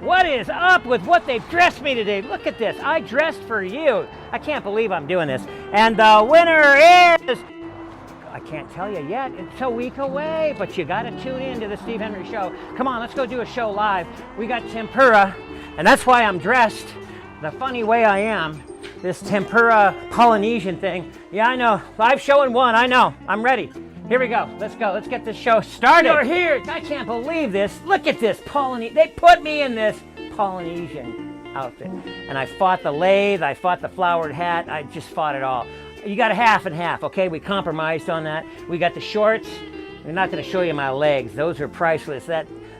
What is up with what they've dressed me today? Look at this. I dressed for you. I can't believe I'm doing this. And the winner is... I can't tell you yet. It's a week away, but you got to tune in to the Steve Henry Show. Come on, let's go do a show live. We got tempura, and that's why I'm dressed the funny way I am. This tempura Polynesian thing. Yeah, I know. Live show in one. I know. I'm ready. Here we go. Let's go. Let's get this show started. You're here. I can't believe this. Look at this Polynesian. They put me in this Polynesian outfit. And I fought the lathe. I fought the flowered hat. I just fought it all. You got a half and half, okay? We compromised on that. We got the shorts. I'm not going to show you my legs. Those are priceless.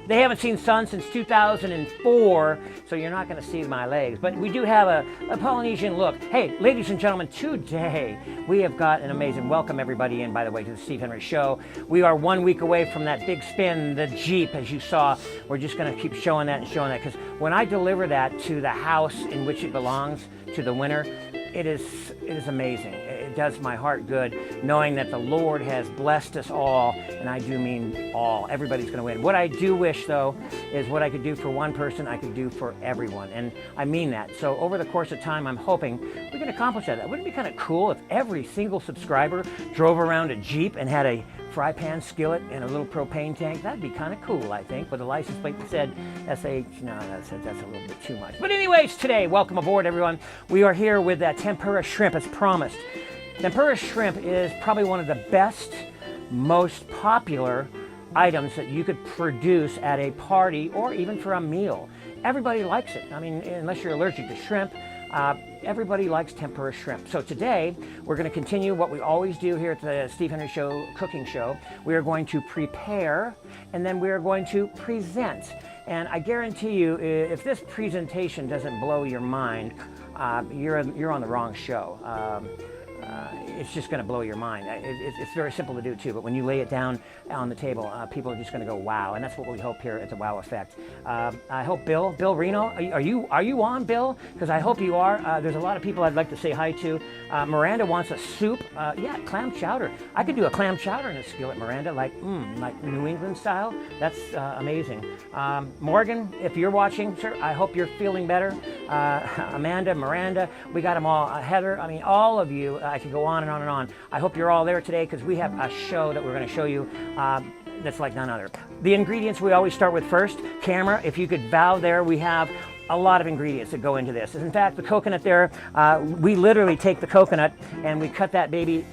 They haven't seen sun since 2004, so you're not going to see my legs. But we do have a Polynesian look. Hey, ladies and gentlemen, today we have got an amazing welcome everybody in, by the way, to the Steve Henry Show. We are 1 week away from that big spin, the Jeep, as you saw. We're just going to keep showing that and showing that, because when I deliver that to the house in which it belongs, to the winner, it is amazing. It does my heart good knowing that the Lord has blessed us all, and I do mean all. Everybody's going to win. What I do wish, though, is what I could do for one person, I could do for everyone, and I mean that. So over the course of time, I'm hoping we can accomplish that. Wouldn't it be kind of cool if every single subscriber drove around a Jeep and had a fry pan skillet and a little propane tank? That'd be kind of cool, I think, with a license plate that said SH. No, that's a little bit too much. But anyways, today, welcome aboard, everyone. We are here with that tempura shrimp, as promised. Tempura shrimp is probably one of the best, most popular items that you could produce at a party or even for a meal. Everybody likes it. I mean, unless you're allergic to shrimp, everybody likes tempura shrimp. So today, we're going to continue what we always do here at the Steve Henry Show cooking show. We are going to prepare, and then we are going to present. And I guarantee you, if this presentation doesn't blow your mind, you're on the wrong show. It's just going to blow your mind. It's very simple to do too, but when you lay it down on the table, people are just going to go wow, and that's what we hope here at the Wow Effect. I hope Bill Reno, are you on, Bill? Because I hope you are. There's a lot of people I'd like to say hi to. Miranda wants a soup. Yeah, clam chowder. I could do a clam chowder in a skillet, Miranda, like New England style. That's amazing. Morgan, if you're watching, sir, I hope you're feeling better. Amanda, Miranda, we got them all. Heather, I mean, all of you. I could go on and on and on. I hope you're all there today, because we have a show that we're going to show you that's like none other. The ingredients we always start with first. Camera, if you could bow there, we have a lot of ingredients that go into this. In fact, the coconut there, we literally take the coconut and we cut that baby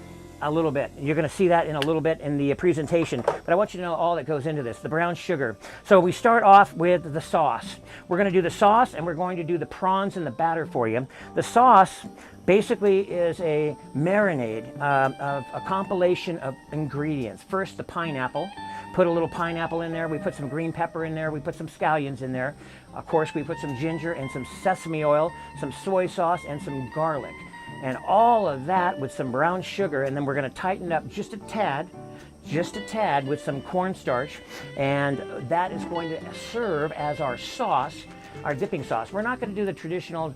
a little bit. You're going to see that in a little bit in the presentation, but I want you to know all that goes into this. The brown sugar. So we start off with the sauce. We're going to do the sauce, and we're going to do the prawns and the batter for you. The sauce basically is a marinade of a compilation of ingredients. First, the pineapple. Put a little pineapple in there. We put some green pepper in there. We put some scallions in there. Of course, we put some ginger and some sesame oil, some soy sauce, and some garlic. And all of that with some brown sugar, and then we're going to tighten up just a tad with some cornstarch, and that is going to serve as our sauce, our dipping sauce. We're not going to do the traditional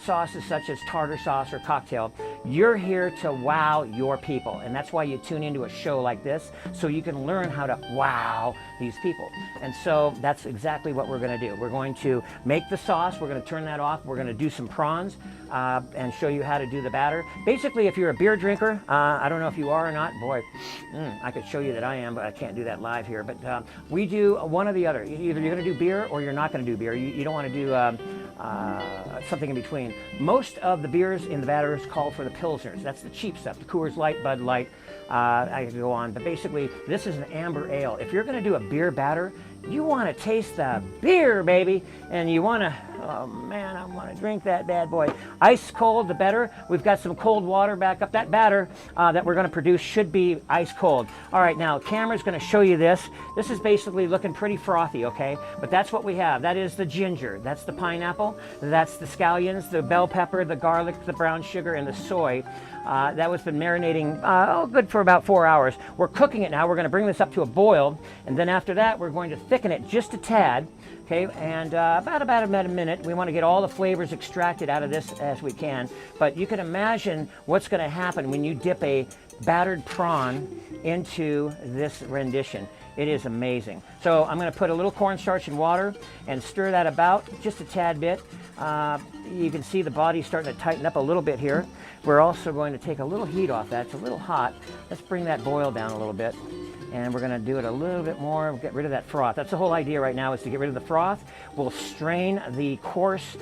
sauces such as tartar sauce or cocktail. You're here to wow your people, and that's why you tune into a show like this, so you can learn how to wow these people. And so that's exactly what we're going to do. We're going to make the sauce. We're going to turn that off. We're going to do some prawns and show you how to do the batter. Basically, if you're a beer drinker, I don't know if you are or not. Boy, I could show you that I am, but I can't do that live here. But we do one or the other. Either you're going to do beer or you're not going to do beer. You don't want to do something in between. Most of the beers in the batters call for the Pilsners. That's the cheap stuff, the Coors Light, Bud Light. I could go on, but basically this is an amber ale. If you're going to do a beer batter, you want to taste the beer, baby, and you want to, oh man, I want to drink that bad boy. Ice cold, the better. We've got some cold water back up. That batter that we're going to produce should be ice cold. All right, now camera's going to show you this. This is basically looking pretty frothy, okay? But that's what we have. That is the ginger. That's the pineapple. That's the scallions, the bell pepper, the garlic, the brown sugar, and the soy. That was been marinating good for about 4 hours. We're cooking it now. We're going to bring this up to a boil, and then after that we're going to thicken it just a tad. Okay, and about a minute. We want to get all the flavors extracted out of this as we can. But you can imagine what's going to happen when you dip a battered prawn into this rendition. It is amazing. So I'm going to put a little cornstarch in water and stir that about just a tad bit. You can see the body starting to tighten up a little bit here. We're also going to take a little heat off that. It's a little hot. Let's bring that boil down a little bit. And we're going to do it a little bit more, get rid of that froth. That's the whole idea right now, is to get rid of the froth. We'll strain the coarse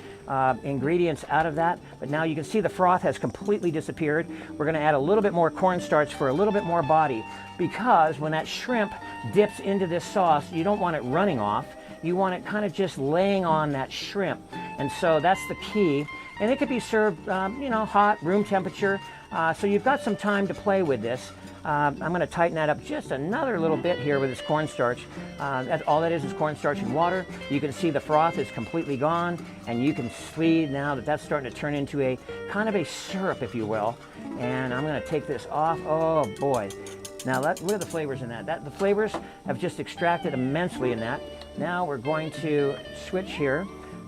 ingredients out of that, but now you can see the froth has completely disappeared. We're going to add a little bit more cornstarch for a little bit more body, because when that shrimp dips into this sauce, you don't want it running off. You want it kind of just laying on that shrimp, and so that's the key. And it could be served, you know, hot, room temperature, so you've got some time to play with this. I'm going to tighten that up just another little bit here with this cornstarch. All that is cornstarch and water. You can see the froth is completely gone, and you can see now that that's starting to turn into a kind of a syrup, if you will. And I'm going to take this off. Oh boy. Now what are the flavors in that? The flavors have just extracted immensely in that. Now we're going to switch here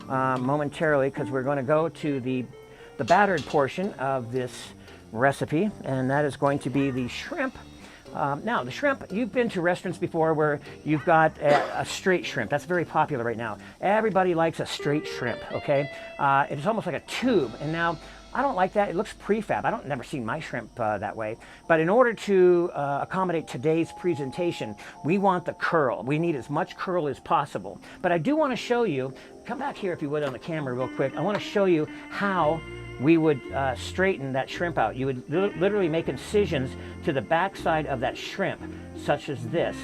momentarily, because we're going to go to the battered portion of this recipe, and that is going to be the shrimp. Now the shrimp, you've been to restaurants before where you've got a straight shrimp. That's very popular right now. Everybody likes a straight shrimp, okay? It's almost like a tube, and now I don't like that. It looks prefab. I don't never seen my shrimp that way. But in order to accommodate today's presentation, we want the curl. We need as much curl as possible. But I do want to show you, come back here if you would on the camera real quick. I want to show you how we would straighten that shrimp out. You would literally make incisions to the backside of that shrimp, such as this.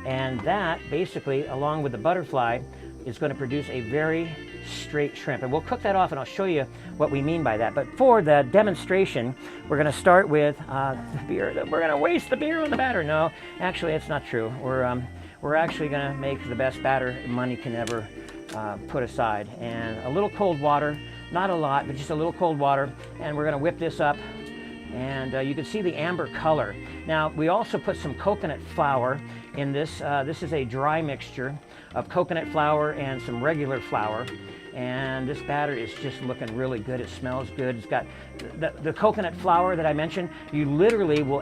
And that basically, along with the butterfly, is going to produce a very straight shrimp. And we'll cook that off, and I'll show you what we mean by that. But for the demonstration, we're going to start with the beer. We're going to waste the beer on the batter. No, actually, it's not true. We're actually going to make the best batter money can ever put aside. And a little cold water, not a lot, but just a little cold water. And we're going to whip this up. And you can see the amber color. Now, we also put some coconut flour in this. This is a dry mixture of coconut flour and some regular flour. And this batter is just looking really good. It smells good. It's got the coconut flour that I mentioned. You literally will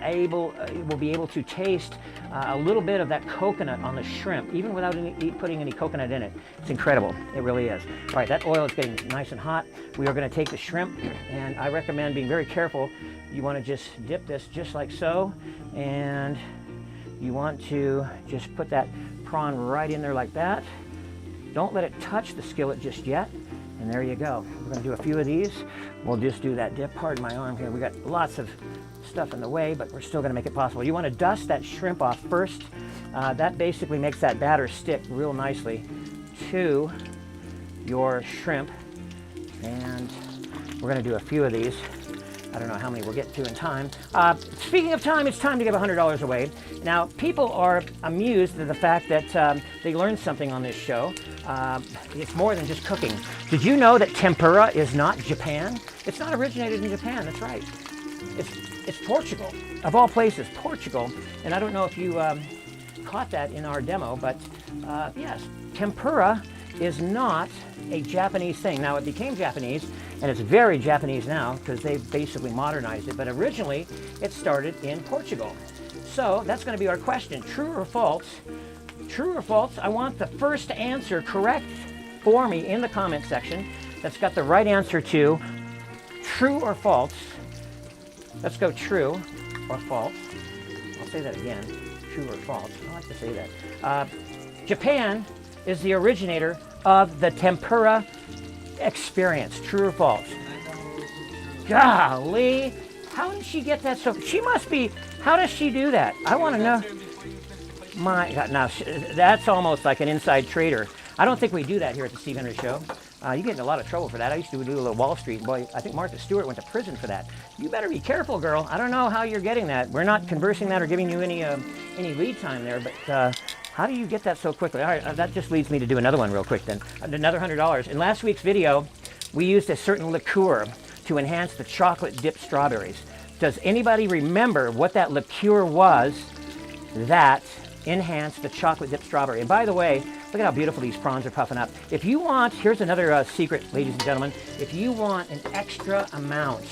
be able to taste a little bit of that coconut on the shrimp, even without putting any coconut in it. It's incredible. It really is. All right, that oil is getting nice and hot. We are going to take the shrimp, and I recommend being very careful. You want to just dip this just like so, and you want to just put that prawn right in there like that. Don't let it touch the skillet just yet. And there you go. We're going to do a few of these. We'll just do that dip. Pardon my arm here. We got lots of stuff in the way, but we're still going to make it possible. You want to dust that shrimp off first. That basically makes that batter stick real nicely to your shrimp. And we're going to do a few of these. I don't know how many we'll get to in time. Speaking of time, it's time to give $100 away. Now, people are amused at the fact that they learned something on this show. It's more than just cooking. Did you know that tempura is not Japan? It's not originated in Japan, that's right. It's Portugal, of all places, Portugal. And I don't know if you caught that in our demo, but yes, tempura is not a Japanese thing. Now, it became Japanese, and it's very Japanese now because they've basically modernized it, but originally it started in Portugal. So that's going to be our question, true or false? True or false? I want the first answer correct for me in the comment section that's got the right answer to true or false. Let's go true or false. I'll say that again, true or false. I like to say that. Japan is the originator of the tempura experience. True or false? Golly, how did she get that? So she must be, how does she do that? I want to know. My God, now that's almost like an inside trader. I don't think we do that here at the Steve Henry Show. You get in a lot of trouble for that. I used to do a little Wall Street. Boy, I think Martha Stewart went to prison for that. You better be careful, girl. I don't know how you're getting that. We're not conversing that or giving you any lead time there, but how do you get that so quickly? All right, that just leads me to do another one real quick then. Another $100. In last week's video, we used a certain liqueur to enhance the chocolate dipped strawberries. Does anybody remember what that liqueur was that enhanced the chocolate dipped strawberry? And by the way, look at how beautiful these prawns are puffing up. If you want, here's another secret, ladies and gentlemen. If you want an extra amount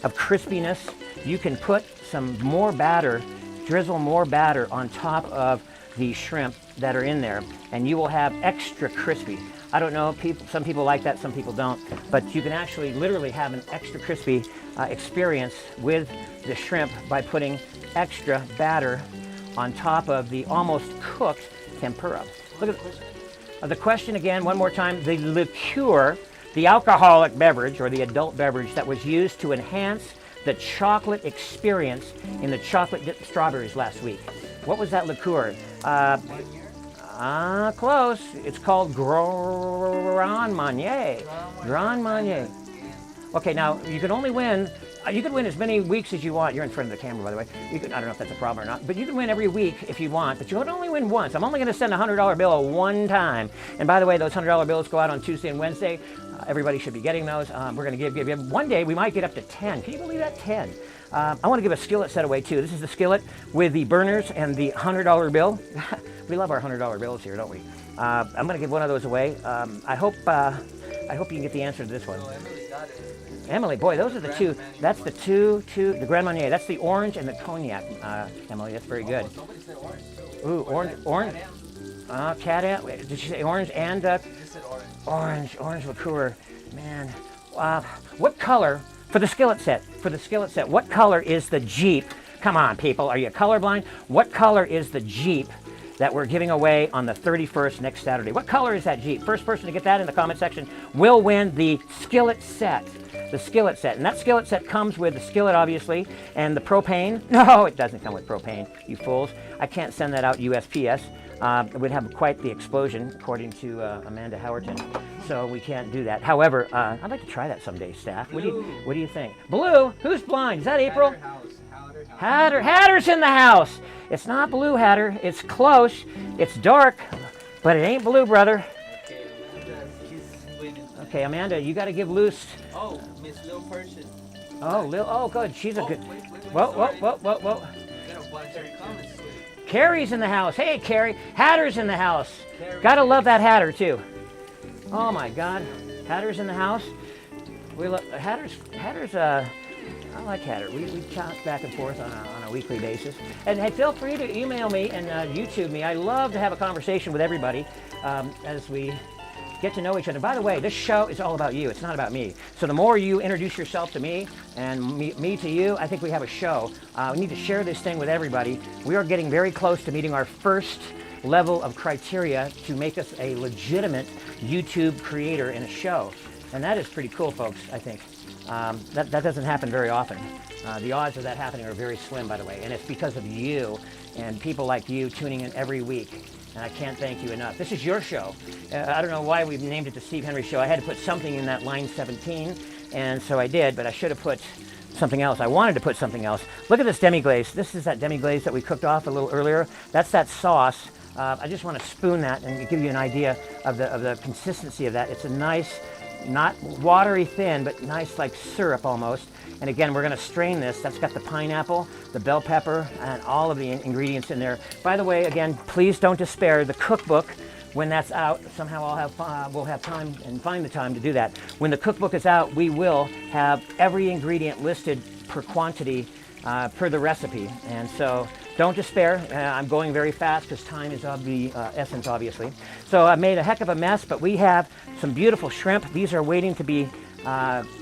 of crispiness, you can put some more batter, drizzle more batter on top of the shrimp that are in there, and you will have extra crispy. I don't know, some people like that, some people don't, but you can actually literally have an extra crispy experience with the shrimp by putting extra batter on top of the almost cooked tempura. Look at the question again, one more time. The liqueur, the alcoholic beverage or the adult beverage that was used to enhance the chocolate experience in the chocolate dipped strawberries last week. What was that liqueur? Close. It's called Grand Marnier. Grand Marnier. Okay, now you can only win. You can win as many weeks as you want. You're in front of the camera, by the way. I don't know if that's a problem or not, but you can win every week if you want, but you can only win once. I'm only going to send a $100 bill one time. And by the way, those $100 bills go out on Tuesday and Wednesday. Everybody should be getting those. We're going to give you. One day, we might get up to 10. Can you believe that? 10. I want to give a skillet set away, too. This is the skillet with the burners and the $100 bill. We love our $100 bills here, don't we? I'm going to give one of those away. I hope you can get the answer to this one. Emily got it. Emily, boy, those are the two. That's the the Grand Marnier. That's the orange and the cognac. Emily, that's very good. Somebody said orange. Ooh, orange. Cat-Am. Did you say orange and Just said orange. orange liqueur? Man, what color for the skillet set? What color is the Jeep? Come on, people, are you colorblind? What color is the Jeep that we're giving away on the 31st next Saturday? What color is that Jeep? First person to get that in the comment section will win the skillet set. The skillet set. And that skillet set comes with the skillet, obviously, and the propane. No, it doesn't come with propane, you fools. I can't send that out USPS. It would have quite the explosion, according to Amanda Howerton. So we can't do that. However, I'd like to try that someday, staff. What do you think? Blue? Who's blind? Is that April? Hatter's in the house. It's not blue, Hatter. It's close. It's dark, but it ain't blue, brother. Okay, Amanda, she's winning. Okay, Amanda, you got to give loose. Oh, Miss Lil Person. Oh, Lil. Oh, good. She's a good. Wait, Whoa. Got a bunch of comments. Carrie's in the house. Hey, Carrie. Hatter's in the house. Carrie. Gotta love that Hatter too. Oh my God, Hatter's in the house. We love Hatter's. I like Hatter. We chat back and forth on a weekly basis. And hey, feel free to email me and YouTube me. I love to have a conversation with everybody as we get to know each other. By the way, this show is all about you. It's not about me. So the more you introduce yourself to me and me to you, I think we have a show. We need to share this thing with everybody. We are getting very close to meeting our first level of criteria to make us a legitimate YouTube creator in a show. And that is pretty cool, folks, I think. That doesn't happen very often. The odds of that happening are very slim, by the way. And it's because of you and people like you tuning in every week. And I can't thank you enough. This is your show. I don't know why we've named it the Steve Henry Show. I had to put something in that line 17, and so I did, but I should have put something else. I wanted to put something else. Look at this demi-glaze. This is that demi-glaze that we cooked off a little earlier. That's that sauce. I just want to spoon that and give you an idea of the consistency of that. It's a nice, not watery thin, but nice like syrup almost. And again, we're going to strain this. That's got the pineapple, the bell pepper, and all of the ingredients in there. By the way, again, please don't despair. The cookbook, when that's out, somehow we'll have time and find the time to do that. When the cookbook is out, we will have every ingredient listed per quantity per the recipe. And so don't despair. I'm going very fast because time is of the essence, obviously. So I made a heck of a mess, but we have some beautiful shrimp. These are waiting to be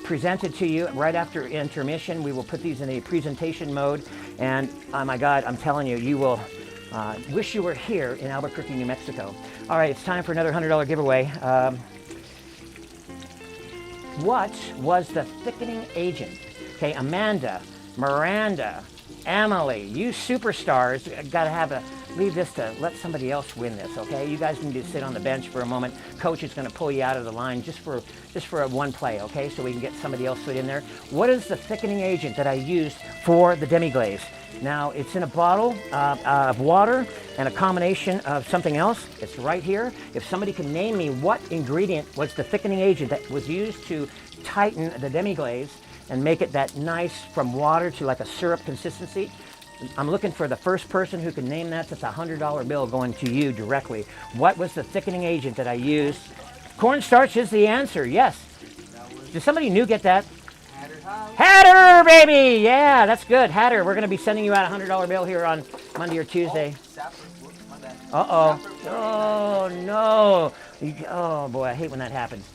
presented to you right after intermission. We will put these in a presentation mode, and oh my God, I'm telling you, you will wish you were here in Albuquerque, New Mexico. All right, it's time for another $100 giveaway. What was the thickening agent? Okay, Amanda, Miranda, Emily, you superstars got to leave this to let somebody else win this, okay? You guys need to sit on the bench for a moment. Coach is going to pull you out of the line just for a one play, okay? So we can get somebody else put in there. What is the thickening agent that I used for the demi-glaze? Now, it's in a bottle of water and a combination of something else. It's right here. If somebody can name me what ingredient was the thickening agent that was used to tighten the demi-glaze and make it that nice from water to like a syrup consistency, I'm looking for the first person who can name that. That's a $100 bill going to you directly. What was the thickening agent that I used? Cornstarch is the answer, yes. Did somebody new get that? Hatterhouse. Hatter, baby! Yeah, that's good. Hatter, we're going to be sending you out a $100 bill here on Monday or Tuesday. Sapper. Whoops, my bad. Uh-oh. Oh, no. Oh, boy, I hate when that happens.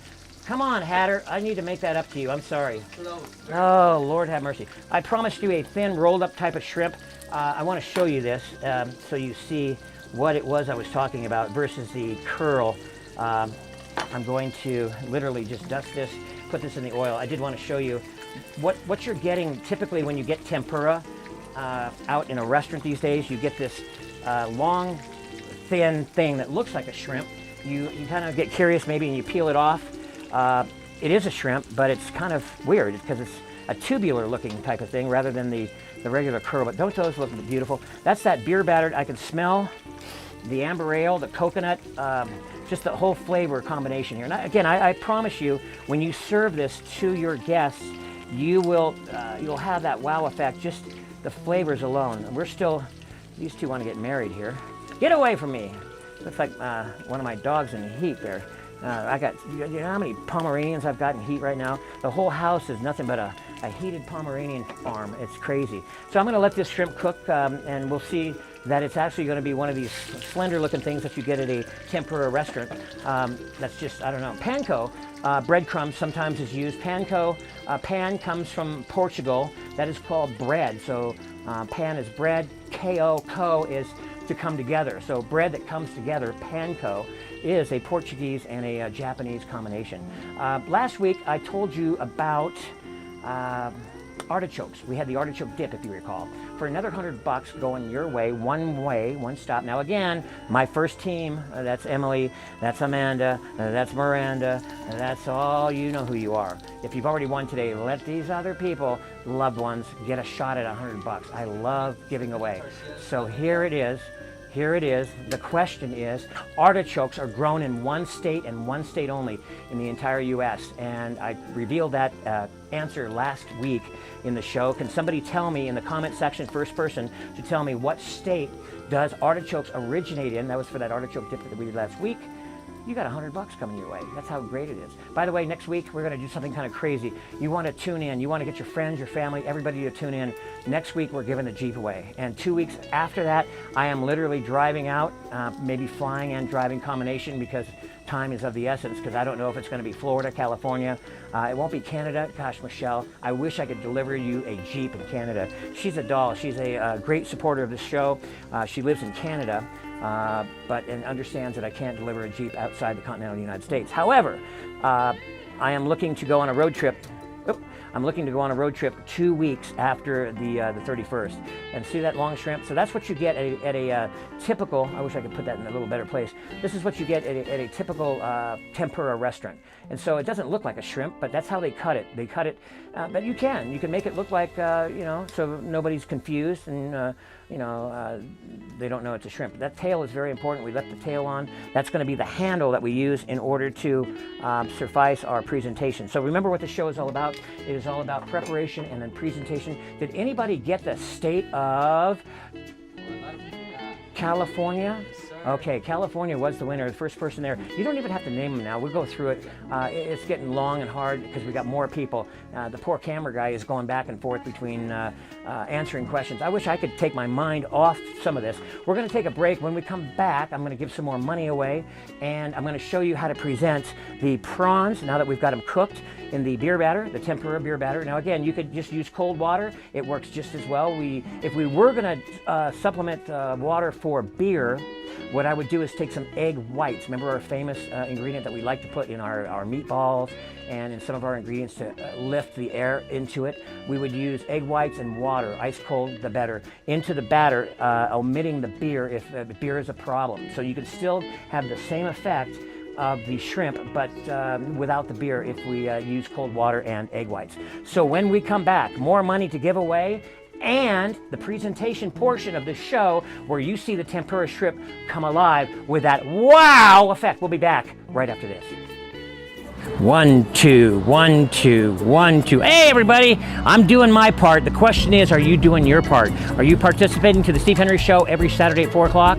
Come on, Hatter. I need to make that up to you. I'm sorry. Oh, Lord have mercy. I promised you a thin, rolled-up type of shrimp. I want to show you this so you see what it was I was talking about versus the curl. I'm going to literally just dust this, put this in the oil. I did want to show you what you're getting typically when you get tempura out in a restaurant these days. You get this long, thin thing that looks like a shrimp. You kind of get curious maybe and you peel it off. It is a shrimp, but it's kind of weird because it's a tubular looking type of thing rather than the regular curl. But don't those look beautiful? That's that beer battered. I can smell the amber ale, the coconut, just the whole flavor combination here. And again, I promise you, when you serve this to your guests, you'll have that wow effect, just the flavors alone. We're still, these two want to get married here. Get away from me. Looks like one of my dogs in heat there. I got, you know how many Pomeranians I've got in heat right now? The whole house is nothing but a heated Pomeranian farm. It's crazy. So I'm going to let this shrimp cook, and we'll see that it's actually going to be one of these slender looking things that you get at a tempura restaurant. That's just, I don't know. Panko, breadcrumbs sometimes is used. Panko, pan comes from Portugal. That is called bread. So pan is bread, ko is to come together. So bread that comes together, panko, is a Portuguese and a Japanese combination. Last week I told you about artichokes. We had the artichoke dip, if you recall. For another $100 going your way, one stop. Now again, my first team, that's Emily, that's Amanda, that's Miranda, that's all, you know who you are. If you've already won today, let these other people, loved ones, get a shot at $100. I love giving away. So here it is. Here it is. The question is, artichokes are grown in one state and one state only in the entire U.S. And I revealed that answer last week in the show. Can somebody tell me in the comment section, first person, to tell me what state does artichokes originate in? That was for that artichoke dip that we did last week. You got $100 coming your way. That's how great it is. By the way, next week we're going to do something kind of crazy. You want to tune in. You want to get your friends, your family, everybody to tune in. Next week we're giving the Jeep away. And 2 weeks after that, I am literally driving out, maybe flying and driving combination because time is of the essence, because I don't know if it's going to be Florida, California. It won't be Canada. Gosh, Michelle, I wish I could deliver you a Jeep in Canada. She's a doll. She's a great supporter of the show. She lives in Canada. And understands that I can't deliver a Jeep outside the continental United States. However, I am looking to go on a road trip. I'm looking to go on a road trip 2 weeks after the 31st. And see that long shrimp? So that's what you get at a typical, I wish I could put that in a little better place. This is what you get at a typical tempura restaurant. And so it doesn't look like a shrimp, but that's how they cut it. They cut it, but you can make it look like, so nobody's confused and, they don't know it's a shrimp. That tail is very important. We left the tail on. That's going to be the handle that we use in order to suffice our presentation. So remember what the show is all about. It is all about preparation and then presentation. Did anybody get the state of California? Okay, California was the winner, the first person there. You don't even have to name them now. We'll go through it. It's getting long and hard because we got more people. The poor camera guy is going back and forth between answering questions. I wish I could take my mind off some of this. We're going to take a break. When we come back, I'm going to give some more money away, and I'm going to show you how to present the prawns now that we've got them cooked in the beer batter, the tempura beer batter. Now again, you could just use cold water. It works just as well. If we were going to supplement water for beer, what I would do is take some egg whites. Remember our famous ingredient that we like to put in our meatballs and in some of our ingredients to lift the air into it? We would use egg whites and water, ice cold, the better, into the batter, omitting the beer if beer is a problem. So you can still have the same effect of the shrimp, but without the beer if we use cold water and egg whites. So when we come back, more money to give away, and the presentation portion of the show where you see the tempura shrimp come alive with that wow effect. We'll be back right after this. 1, 2, 1, 2, 1, 2. Hey everybody, I'm doing my part. The question is, are you doing your part? Are you participating to the Steve Henry Show every Saturday at 4 o'clock?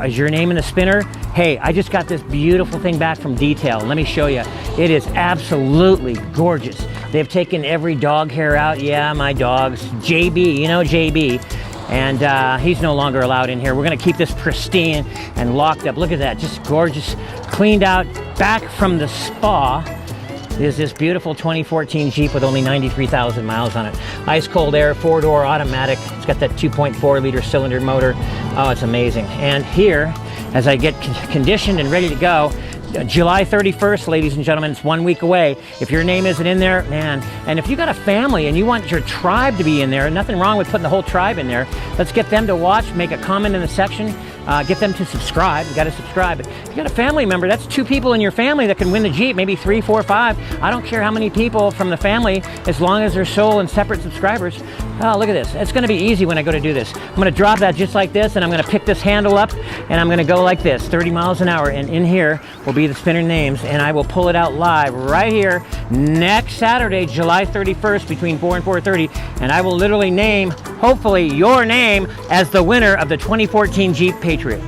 Is your name in the spinner? Hey, I just got this beautiful thing back from Detail. Let me show you. It is absolutely gorgeous. They've taken every dog hair out. Yeah, my dogs. JB, you know JB. and he's no longer allowed in here. We're going to keep this pristine and locked up. Look at that, just gorgeous, cleaned out. Back from the spa is this beautiful 2014 Jeep with only 93,000 miles on it. Ice cold air, 4-door automatic. It's got that 2.4 liter cylinder motor. Oh, it's amazing. And here, as I get conditioned and ready to go, July 31st, ladies and gentlemen, it's 1 week away. If your name isn't in there, man, and if you got a family and you want your tribe to be in there, nothing wrong with putting the whole tribe in there. Let's get them to watch, make a comment in the section, get them to subscribe. You got to subscribe. If you got a family member, that's 2 people in your family that can win the Jeep, maybe 3, 4, 5. I don't care how many people from the family, as long as they're sole and separate subscribers. Oh, look at this. It's going to be easy when I go to do this. I'm going to drop that just like this, and I'm going to pick this handle up, and I'm going to go like this, 30 miles an hour, and in here will be the spinner names, and I will pull it out live right here next Saturday, July 31st, between 4 and 4:30, and I will literally name, hopefully, your name as the winner of the 2014 Jeep Patriot.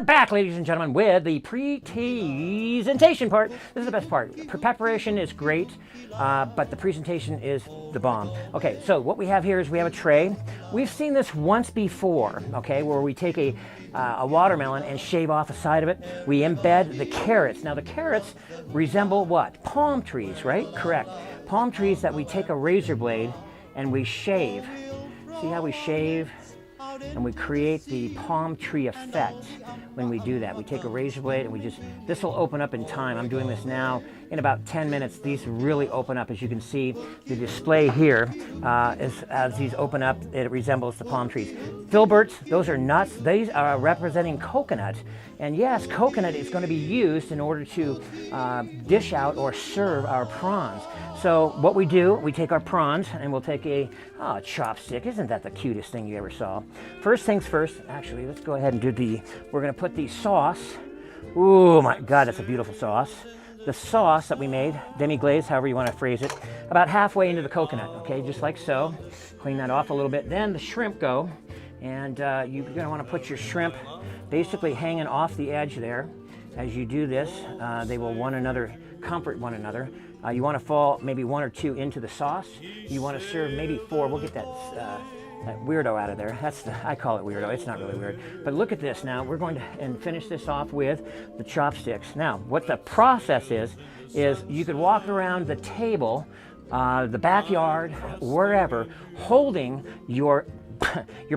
Back, ladies and gentlemen, with the presentation part. This is the best part. Preparation is great, but the presentation is the bomb. Okay, so what we have here is we have a tray. We've seen this once before, okay, where we take a watermelon and shave off the side of it. We embed the carrots. Now, the carrots resemble what? Palm trees, right? Correct. Palm trees that we take a razor blade and we shave. See how we shave? And we create the palm tree effect when we do that. We take a razor blade and we just, this will open up in time. I'm doing this now. In about 10 minutes, these really open up. As you can see, the display here, as these open up, it resembles the palm trees. Filberts, those are nuts. These are representing coconut. And yes, coconut is going to be used in order to dish out or serve our prawns. So what we do, we take our prawns and we'll take a chopstick. Isn't that the cutest thing you ever saw? First things first, actually, let's go ahead and do we're going to put the sauce. Oh my God, that's a beautiful sauce. The sauce that we made, demi-glaze, however you want to phrase it, about halfway into the coconut, okay, just like so. Clean that off a little bit. Then the shrimp go, and you're going to want to put your shrimp basically hanging off the edge there. As you do this, they will comfort one another. You want to fall maybe 1 or 2 into the sauce. You want to serve maybe 4. We'll get that weirdo out of there. I call it weirdo. It's not really weird. But look at this now. We're going to finish this off with the chopsticks. Now, what the process is you could walk around the table, the backyard, wherever, holding your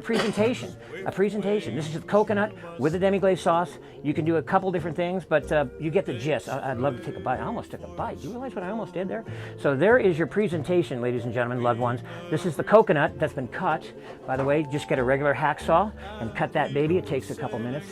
presentation. A presentation. This is the coconut with the demi-glaze sauce. You can do a couple different things, but you get the gist. I'd love to take a bite. I almost took a bite. Do you realize what I almost did there? So there is your presentation, ladies and gentlemen, loved ones. This is the coconut that's been cut. By the way, just get a regular hacksaw and cut that baby. It takes a couple minutes.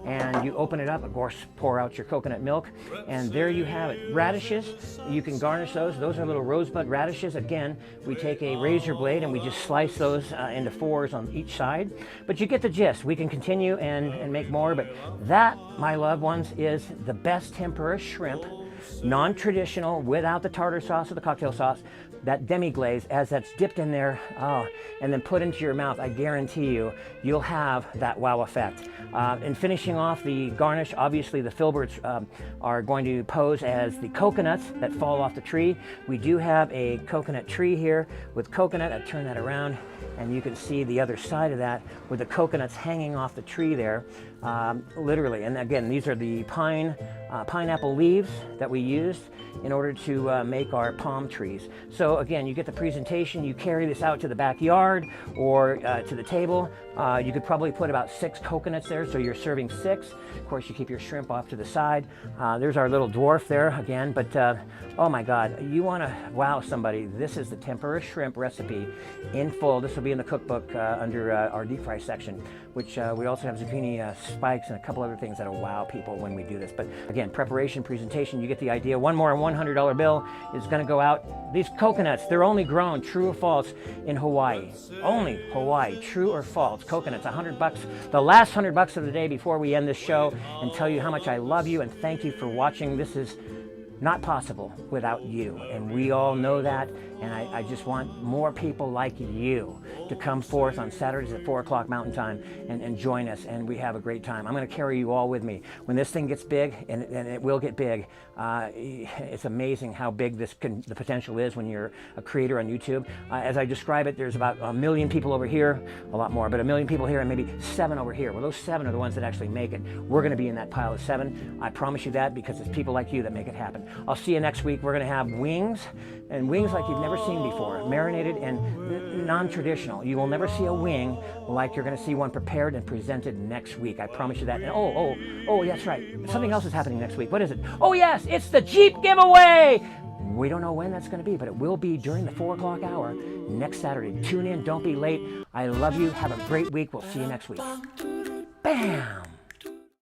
And you open it up, of course, pour out your coconut milk, and there you have it. Radishes, you can garnish those. Those are little rosebud radishes. Again, we take a razor blade and we just slice those into 4s on each side. But you get the gist. We can continue and make more, but that, my loved ones, is the best tempura shrimp non-traditional, without the tartar sauce or the cocktail sauce. That demi-glaze, as that's dipped in there, and then put into your mouth, I guarantee you, you'll have that wow effect. And finishing off the garnish, obviously the filberts are going to pose as the coconuts that fall off the tree. We do have a coconut tree here with coconut. I turn that around, and you can see the other side of that with the coconuts hanging off the tree there, literally. And again, these are the pineapple leaves that we used in order to make our palm trees. So again, you get the presentation, you carry this out to the backyard or to the table. You could probably put about 6 coconuts there, so you're serving 6. Of course, you keep your shrimp off to the side. There's our little dwarf there again, but oh my God, you wanna wow somebody. This is the tempura shrimp recipe in full. This will be in the cookbook under our deep fry section, which we also have zucchini spikes and a couple other things that'll wow people when we do this. But again, preparation, presentation, you get the idea. One more $100 bill is gonna go out. These coconuts, they're only grown, true or false, in Hawaii. Only Hawaii, true or false. Coconuts, $100. The last $100 of the day before we end this show and tell you how much I love you and thank you for watching. This is not possible without you, and we all know that, and I just want more people like you to come forth on Saturdays at 4 o'clock Mountain Time and join us, and we have a great time. I'm going to carry you all with me. When this thing gets big, and it will get big, it's amazing how big the potential is when you're a creator on YouTube. As I describe it, there's about 1 million people over here, a lot more, but 1 million people here and maybe 7 over here. Well, those 7 are the ones that actually make it. We're going to be in that pile of 7. I promise you that, because it's people like you that make it happen. I'll see you next week. We're going to have wings, and wings like you've never seen before, marinated and non-traditional. You will never see a wing like you're going to see one prepared and presented next week. I promise you that. And oh, that's right. Something else is happening next week. What is it? Oh yes, it's the Jeep giveaway. We don't know when that's going to be, but it will be during the 4 o'clock hour next Saturday. Tune in. Don't be late. I love you. Have a great week. We'll see you next week. Bam!